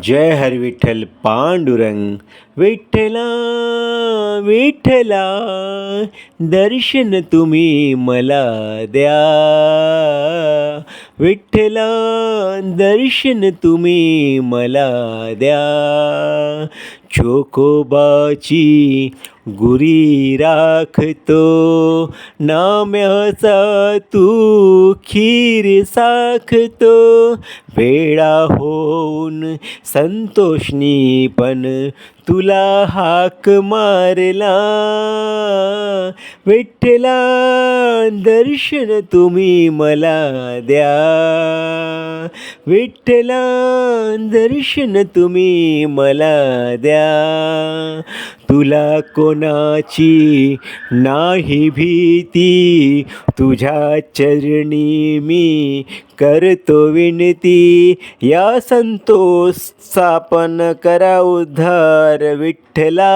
जय हरी विठ्ठल पांडुरंग. विठ्ठला विठ्ठला, दर्शन तुम्ही मला द्या. विठ्ठला, दर्शन तुम्ही मला द्या. चोखोबाची गुरी राखतो, नाम्याचा तू खीर साखतो. वेळा होऊन संतोषनी पण तुला हाक मारला. विठ्ठला, दर्शन तुम्ही मला द्या. विठ्ठला, दर्शन तुम्ही मला द्या. तुला कोणाची नाही भीती, तुझ्या चरणी मी करतो विनती. या संतोष स्थापन करा उद्धार. विठ्ठला,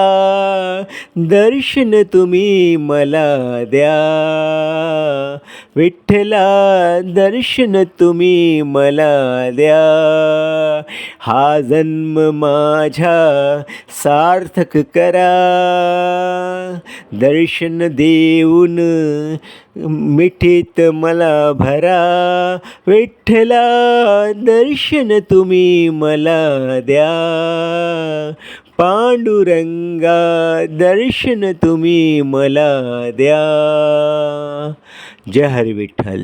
दर्शन तुम्ही मला द्या. विठ्ठला, दर्शन तुम्ही मला द्या. हा जन्म माझ्या सार्थक करा. दर्शन देऊन मिठीत मला भरा. विठ्ठला, दर्शन तुम्ही मला द्या. पांडुरंगा, दर्शन तुम्ही मला द्या. जय हरी विठ्ठल.